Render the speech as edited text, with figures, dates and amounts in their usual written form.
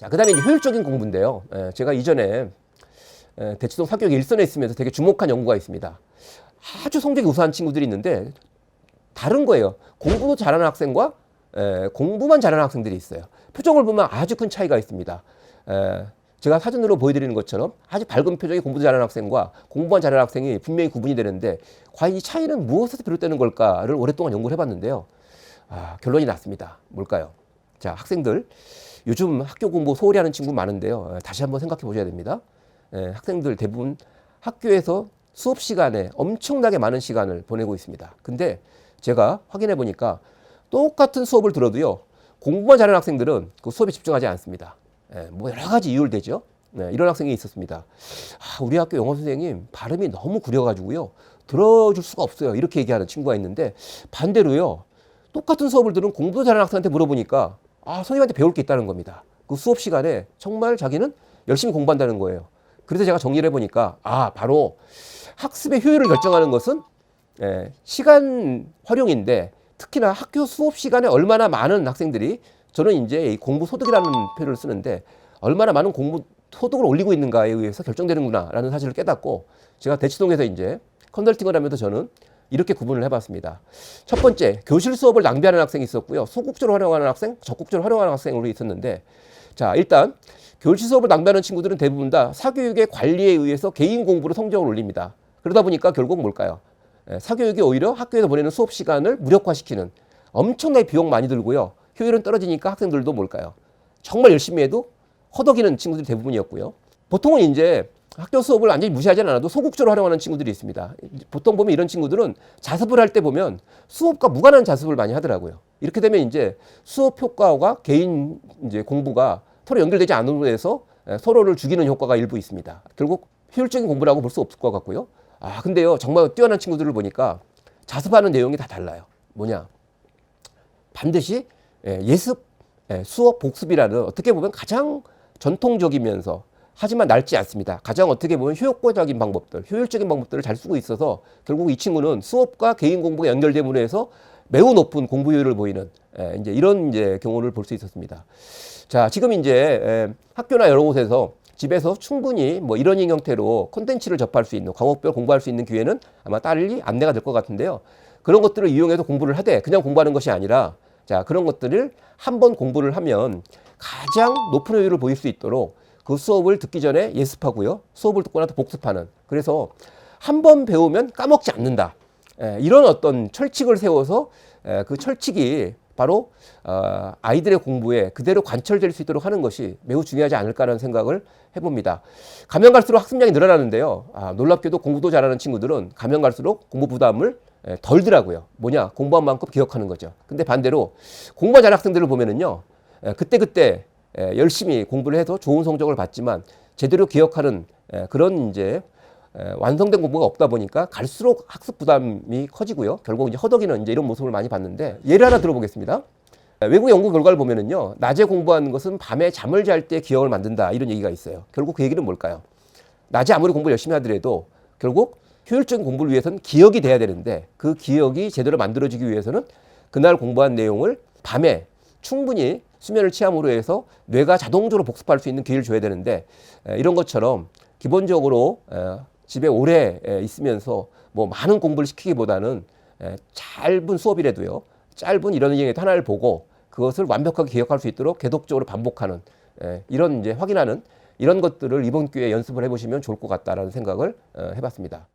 자, 그 다음에 이제 효율적인 공부인데요. 제가 이전에 대치동 사교육 일선에 있으면서 되게 주목한 연구가 있습니다. 아주 성적이 우수한 친구들이 있는데 다른 거예요. 공부도 잘하는 학생과 공부만 잘하는 학생들이 있어요. 표정을 보면 아주 큰 차이가 있습니다. 제가 사진으로 보여드리는 것처럼 아주 밝은 표정의 공부도 잘하는 학생과 공부만 잘하는 학생이 분명히 구분이 되는데 과연 이 차이는 무엇에서 비롯되는 걸까를 오랫동안 연구를 해봤는데요. 결론이 났습니다. 뭘까요? 자, 학생들 요즘 학교 공부 소홀히 하는 친구 많은데요. 다시 한번 생각해 보셔야 됩니다. 학생들 대부분 학교에서 수업 시간에 엄청나게 많은 시간을 보내고 있습니다. 근데 제가 확인해 보니까 똑같은 수업을 들어도요, 공부만 잘하는 학생들은 그 수업에 집중하지 않습니다. 뭐 여러 가지 이유를 대죠. 이런 학생이 있었습니다. 우리 학교 영어 선생님 발음이 너무 구려가지고요, 들어줄 수가 없어요. 이렇게 얘기하는 친구가 있는데, 반대로요, 똑같은 수업을 들은 공부도 잘하는 학생한테 물어보니까 선생님한테 배울 게 있다는 겁니다. 그 수업 시간에 정말 자기는 열심히 공부한다는 거예요. 그래서 제가 정리를 해보니까 바로 학습의 효율을 결정하는 것은 시간 활용인데, 특히나 학교 수업 시간에 얼마나 많은 학생들이, 저는 이제 이 공부 소득이라는 표현을 쓰는데 얼마나 많은 공부 소득을 올리고 있는가에 의해서 결정되는구나라는 사실을 깨닫고, 제가 대치동에서 이제 컨설팅을 하면서 저는 이렇게 구분을 해봤습니다. 첫 번째, 교실 수업을 낭비하는 학생이 있었고요. 소극적으로 활용하는 학생, 적극적으로 활용하는 학생으로 있었는데, 자, 일단 교실 수업을 낭비하는 친구들은 대부분 다 사교육의 관리에 의해서 개인 공부로 성적을 올립니다. 그러다 보니까 결국 뭘까요? 사교육이 오히려 학교에서 보내는 수업 시간을 무력화시키는, 엄청나게 비용 많이 들고요, 효율은 떨어지니까 학생들도 뭘까요? 정말 열심히 해도 허덕이는 친구들이 대부분이었고요. 보통은 이제 학교 수업을 완전히 무시하지는 않아도 소극적으로 활용하는 친구들이 있습니다. 보통 보면 이런 친구들은 자습을 할 때 보면 수업과 무관한 자습을 많이 하더라고요. 이렇게 되면 이제 수업 효과와 개인 이제 공부가 서로 연결되지 않음으로 해서 서로를 죽이는 효과가 일부 있습니다. 결국 효율적인 공부라고 볼 수 없을 것 같고요. 근데요, 정말 뛰어난 친구들을 보니까 자습하는 내용이 다 달라요. 뭐냐? 반드시 예습, 수업, 복습이라는 어떻게 보면 가장 전통적이면서 하지만 낡지 않습니다. 가장 어떻게 보면 효과적인 방법들, 효율적인 방법들을 잘 쓰고 있어서 결국 이 친구는 수업과 개인 공부가 연결됨으로 해서 매우 높은 공부 효율을 보이는 이제 이런 이제 경우를 볼 수 있었습니다. 자, 지금 이제 학교나 여러 곳에서 집에서 충분히 뭐 이러닝 형태로 콘텐츠를 접할 수 있는, 과목별 공부할 수 있는 기회는 아마 딸리 안내가 될 것 같은데요. 그런 것들을 이용해서 공부를 하되 그냥 공부하는 것이 아니라, 자, 그런 것들을 한번 공부를 하면 가장 높은 효율을 보일 수 있도록 그 수업을 듣기 전에 예습하고요, 수업을 듣고 나서 복습하는, 그래서 한번 배우면 까먹지 않는다, 이런 어떤 철칙을 세워서 그 철칙이 바로 아이들의 공부에 그대로 관철될 수 있도록 하는 것이 매우 중요하지 않을까라는 생각을 해봅니다. 가면 갈수록 학습량이 늘어나는데요, 놀랍게도 공부도 잘하는 친구들은 가면 갈수록 공부 부담을 덜더라고요. 뭐냐? 공부한 만큼 기억하는 거죠. 근데 반대로 공부 잘하는 학생들을 보면은요, 그때 열심히 공부를 해서 좋은 성적을 받지만 제대로 기억하는 그런 이제 완성된 공부가 없다 보니까 갈수록 학습 부담이 커지고요. 결국 이제 허덕이는 이제 이런 모습을 많이 봤는데, 예를 하나 들어보겠습니다. 외국 연구 결과를 보면은요, 낮에 공부하는 것은 밤에 잠을 잘 때 기억을 만든다, 이런 얘기가 있어요. 결국 그 얘기는 뭘까요? 낮에 아무리 공부를 열심히 하더라도 결국 효율적인 공부를 위해서는 기억이 돼야 되는데, 그 기억이 제대로 만들어지기 위해서는 그날 공부한 내용을 밤에 충분히 수면을 취함으로 해서 뇌가 자동적으로 복습할 수 있는 기회를 줘야 되는데, 이런 것처럼 기본적으로 집에 오래 있으면서 뭐 많은 공부를 시키기보다는 짧은 수업이라도요, 짧은 이런 얘기도 하나를 보고 그것을 완벽하게 기억할 수 있도록 계속적으로 반복하는, 이런 이제 확인하는 이런 것들을 이번 기회에 연습을 해보시면 좋을 것 같다라는 생각을 해봤습니다.